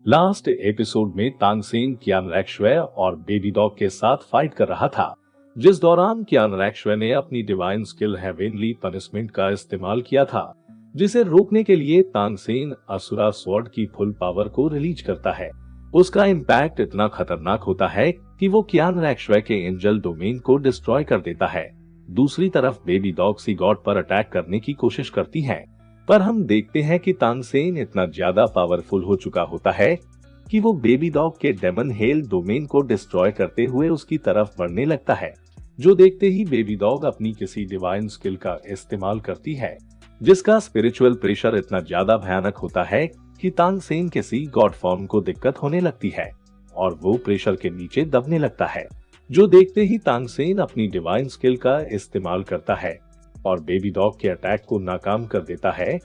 Last episode में तानसेन कियान रैक्शवे और baby dog के साथ फाइट कर रहा था, जिस दौरान कियान रैक्शवे ने अपनी डिवाइन स्किल हेवनली पनिशमेंट का इस्तेमाल किया था, जिसे रोकने के लिए तानसेन असुरा स्वॉर्ड की फुल पावर को रिलीज करता है। उसका इम्पैक्ट इतना खतरनाक होता है कि वो कियान रैक्शवे के एंजल डोमेन को डिस्ट्रॉय कर देता है। दूसरी तरफ बेबी डॉग सी गॉड पर अटैक करने की कोशिश करती है, पर हम देखते हैं कि तानसेन इतना ज्यादा पावरफुल हो चुका होता है कि वो बेबी डॉग के डेमन हेल डोमेन को डिस्ट्रॉय करते हुए उसकी तरफ बढ़ने लगता है, जो देखते ही बेबी डॉग अपनी किसी डिवाइन स्किल का इस्तेमाल करती है, जिसका स्पिरिचुअल प्रेशर इतना ज्यादा भयानक होता है कि तानसेन के सी गॉड फॉर्म को दिक्कत होने लगती है और वो प्रेशर के नीचे दबने लगता है, जो देखते ही तानसेन अपनी डिवाइन स्किल का इस्तेमाल करता है और बेबी डॉग के अटैक को नाकाम कर देता है।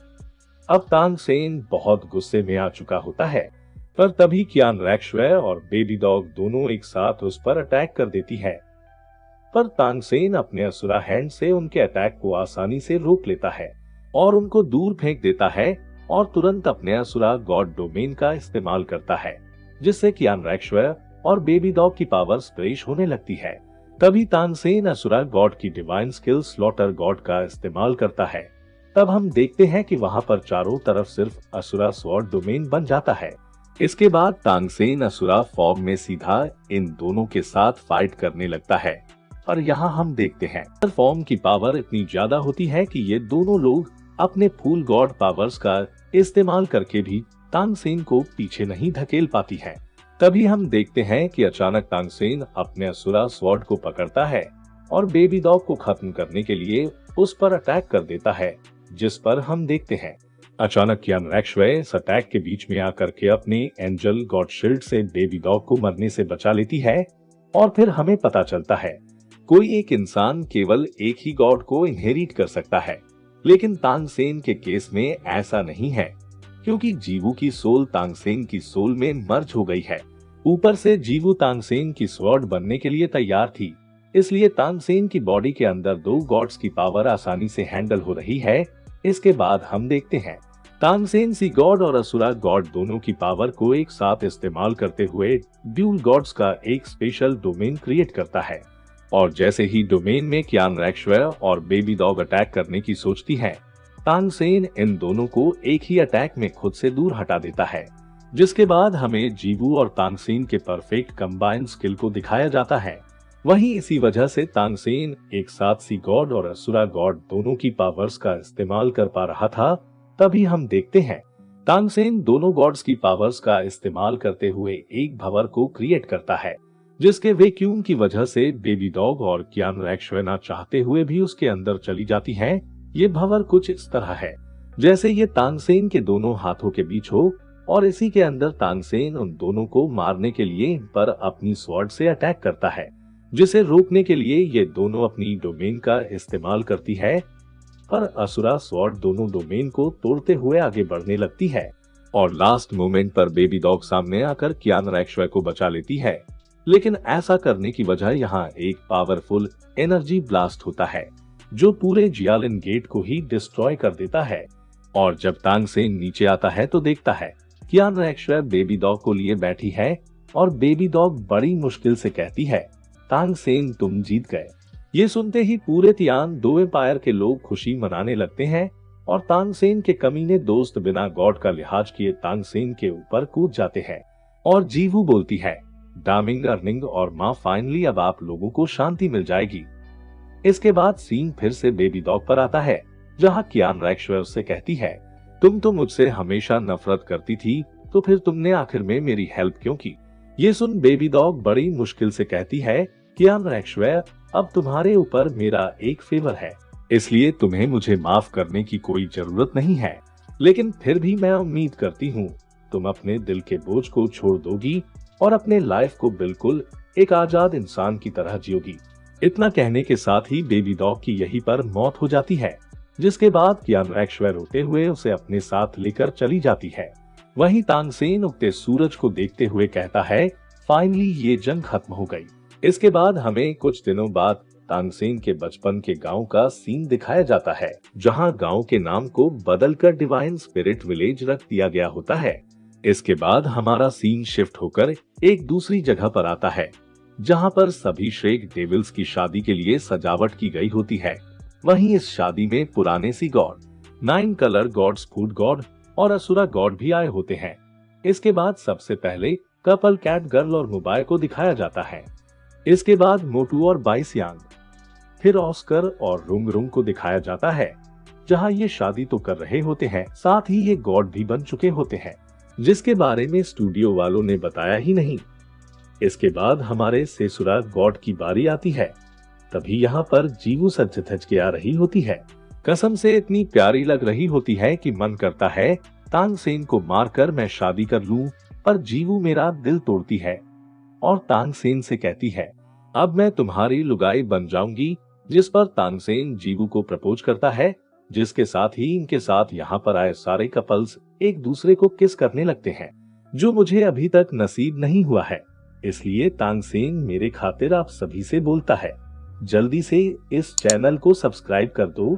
अब तानसेन बहुत गुस्से में आ चुका होता है, पर तभी कियान रैक्शवे और बेबी डॉग दोनों एक साथ उस पर अटैक कर देती है, पर तानसेन अपने असुरा हैंड से उनके अटैक को आसानी से रोक लेता है और उनको दूर फेंक देता है और तुरंत अपने असुरा गॉड डोमेन का इस्तेमाल करता है, जिससे कियान रैक्शवे और बेबी डॉग की पावर स्प्रेश होने लगती है। तभी तानसेन असुरा गॉड की डिवाइन स्किल स्लॉटर गॉड का इस्तेमाल करता है। तब हम देखते हैं कि वहां पर चारों तरफ सिर्फ असुरा स्वॉर्ड डोमेन बन जाता है। इसके बाद तानसेन असुरा फॉर्म में सीधा इन दोनों के साथ फाइट करने लगता है और यहाँ हम देखते हैं फॉर्म की पावर इतनी ज्यादा होती है कि ये दोनों लोग अपने फुल गॉड पावर्स का इस्तेमाल करके भी तानसेन को पीछे नहीं धकेल पाती है। तभी हम देखते हैं कि अचानक तानसेन अपने असुरा स्वॉर्ड को पकड़ता है और बेबी डॉग को खत्म करने के लिए उस पर अटैक कर देता है, जिस पर हम देखते हैं अचानक कियान रैक्शवे इस अटैक के बीच में आकर के अपने एंजल गॉड शील्ड से बेबी डॉग को मरने से बचा लेती है। और फिर हमें पता चलता है कोई एक इंसान केवल एक ही गॉड को इनहेरिट कर सकता है, लेकिन तानसेन के केस में ऐसा नहीं है, क्योंकि जीवू की सोल तानसेन की सोल में मर्ज हो गई है। ऊपर से जीवू तानसेन की स्वॉर्ड बनने के लिए तैयार थी, इसलिए तानसेन की बॉडी के अंदर दो गॉड्स की पावर आसानी से हैंडल हो रही है। इसके बाद हम देखते हैं तानसेन सी गॉड और असुरा गॉड दोनों की पावर को एक साथ इस्तेमाल करते हुए ड्यूल गॉड्स का एक स्पेशल डोमेन क्रिएट करता है। और जैसे ही डोमेन में कियान रैक्शवे और बेबी डॉग अटैक करने की सोचती है, तानसेन इन दोनों को एक ही अटैक में खुद से दूर हटा देता है, जिसके बाद हमें जीवू और तानसेन के परफेक्ट कंबाइंड स्किल को दिखाया जाता है। वहीं इसी वजह से तानसेन एक साथ सी गॉड और असुरा गॉड दोनों की पावर्स का इस्तेमाल कर पा रहा था। तभी हम देखते हैं तानसेन दोनों गॉड्स की पावर्स का इस्तेमाल करते हुए एक भंवर को क्रिएट करता है, जिसके वैक्यूम की वजह से बेबी डॉग और कियान रैक्शवे ना चाहते हुए भी उसके अंदर चली जाती है। ये भंवर कुछ इस तरह है जैसे ये तानसेन के दोनों हाथों के बीच हो और इसी के अंदर तानसेन उन दोनों को मारने के लिए इन पर अपनी स्वॉर्ड से अटैक करता है, जिसे रोकने के लिए ये दोनों अपनी डोमेन का इस्तेमाल करती है, पर असुरा स्वॉर्ड दोनों डोमेन को तोड़ते हुए आगे बढ़ने लगती है और लास्ट मोमेंट पर बेबी डॉग सामने आकर कियान रैक्शवे को बचा लेती है। लेकिन ऐसा करने की वजह यहाँ एक पावरफुल एनर्जी ब्लास्ट होता है, जो पूरे जियालिन गेट को ही डिस्ट्रॉय कर देता है। और जब तानसेन नीचे आता है तो देखता है कियान रैक्शवे बेबी डॉग को लिए बैठी है और बेबी डॉग बड़ी मुश्किल से कहती है, तानसेन तुम जीत गए। ये सुनते ही पूरे तियान दो एम्पायर के लोग खुशी मनाने लगते हैं और तानसेन के कमीने दोस्त बिना गॉड का लिहाज किए तानसेन के ऊपर कूद जाते हैं। और जीवू बोलती है, डार्मिंग अर्निंग और माँ फाइनली अब आप लोगों को शांति मिल जाएगी। इसके बाद सीन फिर से बेबी डॉग पर आता है, जहाँ कियान रैक्शवे उससे कहती है, तुम तो मुझसे हमेशा नफरत करती थी, तो फिर तुमने आखिर में मेरी हेल्प क्यों की। ये सुन बेबी डॉग बड़ी मुश्किल से कहती है, कियान रैक्शवे अब तुम्हारे ऊपर मेरा एक फेवर है, इसलिए तुम्हें मुझे माफ करने की कोई जरूरत नहीं है, लेकिन फिर भी मैं उम्मीद करती हूँ तुम अपने दिल के बोझ को छोड़ दोगी और अपने लाइफ को बिल्कुल एक आजाद इंसान की तरह जियोगी। इतना कहने के साथ ही बेबी डॉग की यहीं पर मौत हो जाती है, जिसके बाद कियान रैक्शवे रोते हुए उसे अपने साथ लेकर चली जाती है। वहीं तानसेन उगते सूरज को देखते हुए कहता है, फाइनली ये जंग खत्म हो गई। इसके बाद हमें कुछ दिनों बाद तानसेन के बचपन के गांव का सीन दिखाया जाता है, जहां गांव के नाम को बदलकर डिवाइन स्पिरिट विलेज रख दिया गया होता है। इसके बाद हमारा सीन शिफ्ट होकर एक दूसरी जगह पर आता है, जहां पर सभी श्रेक डेविल्स की शादी के लिए सजावट की गई होती है। वहीं इस शादी में पुराने सी god, 9 colour gods, food god और असुरा गॉड भी आए होते हैं। इसके बाद सबसे पहले कपल कैट गर्ल और मोबाइल को दिखाया जाता है। इसके बाद मोटू और बाइसियांग, फिर ऑस्कर और रुंग रुंग को दिखाया जाता है, जहां ये शादी तो कर रहे होते हैं, साथ ही ये गॉड भी बन चुके होते हैं, जिसके बारे में स्टूडियो वालों ने बताया ही नहीं। इसके बाद हमारे सेसुरा गॉड की बारी आती है। तभी यहाँ पर जीवू सज धज के आ रही होती है। कसम से इतनी प्यारी लग रही होती है कि मन करता है तांगसेन को मारकर मैं शादी कर लूं, पर जीवू मेरा दिल तोड़ती है और तांगसेन से कहती है, अब मैं तुम्हारी लुगाई बन जाऊंगी। जिस पर तांगसेन जीवू को प्रपोज करता है, जिसके साथ ही इनके साथ यहाँ पर आए सारे कपल्स एक दूसरे को किस करने लगते हैं, जो मुझे अभी तक नसीब नहीं हुआ है। इसलिए तांगसेन मेरे खातिर आप सभी से बोलता है, जल्दी से इस चैनल को सब्सक्राइब कर दो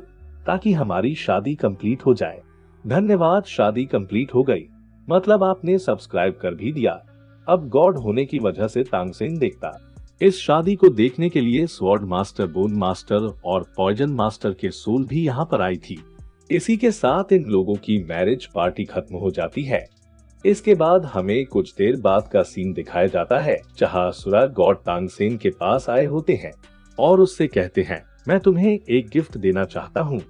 ताकि हमारी शादी कंप्लीट हो जाए। धन्यवाद, शादी कंप्लीट हो गई, मतलब आपने सब्सक्राइब कर भी दिया। अब गॉड होने की वजह से तांगसेन देखता। इस शादी को देखने के लिए स्वॉर्ड मास्टर, बोन मास्टर और पॉइजन मास्टर के सोल भी यहाँ पर आई थी। इसी के साथ इन लोगों की मैरिज पार्टी खत्म हो जाती है। इसके बाद हमें कुछ देर बाद का सीन दिखाया जाता है, जहाँ असुरा गॉड तांगसेन के पास आए होते हैं और उससे कहते हैं, मैं तुम्हें एक गिफ्ट देना चाहता हूँ।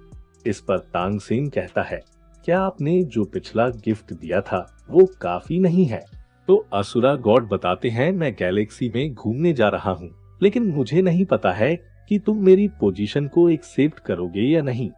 इस पर तांगसेन कहता है, क्या आपने जो पिछला गिफ्ट दिया था वो काफी नहीं है? तो असुरा गॉड बताते हैं, मैं गैलेक्सी में घूमने जा रहा हूँ, लेकिन मुझे नहीं पता है कि तुम मेरी पोजीशन को एक्सेप्ट करोगे या नहीं।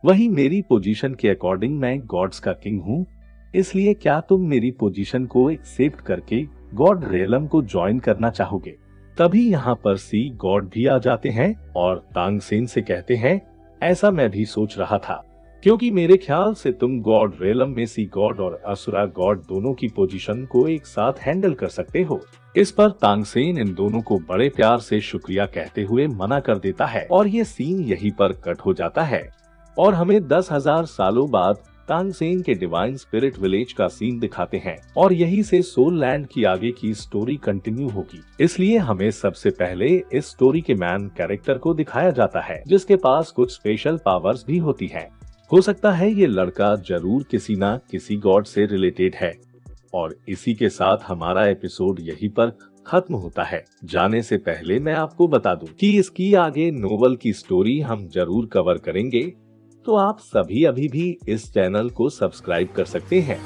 वही मेरी पोजीशन के अकॉर्डिंग मैं गॉड्स का किंग हूँ, इसलिए क्या तुम मेरी पोजीशन को एक्सेप्ट करके गॉड रियलम को ज्वाइन करना चाहोगे? तभी यहाँ पर सी गॉड भी आ जाते हैं और तांगसेन से कहते हैं, ऐसा मैं भी सोच रहा था, क्योंकि मेरे ख्याल से तुम गॉड रेलम में सी गॉड और असुरा गॉड दोनों की पोजीशन को एक साथ हैंडल कर सकते हो। इस पर तांगसेन इन दोनों को बड़े प्यार से शुक्रिया कहते हुए मना कर देता है और ये सीन यहीं पर कट हो जाता है और हमें 10,000 सालों बाद तांगसेन के डिवाइन स्पिरिट विलेज का सीन दिखाते हैं और यहीं से सोल लैंड की आगे की स्टोरी कंटिन्यू होगी। इसलिए हमें सबसे पहले इस स्टोरी के मैन कैरेक्टर को दिखाया जाता है, जिसके पास कुछ स्पेशल पावर्स भी होती हैं। हो सकता है ये लड़का जरूर किसी ना किसी गॉड से रिलेटेड है। और इसी के साथ हमारा एपिसोड यहीं पर खत्म होता है। जाने से पहले मैं आपको बता दूं कि इसकी आगे नोवेल की स्टोरी हम जरूर कवर करेंगे, तो आप सभी अभी भी इस चैनल को सब्सक्राइब कर सकते हैं।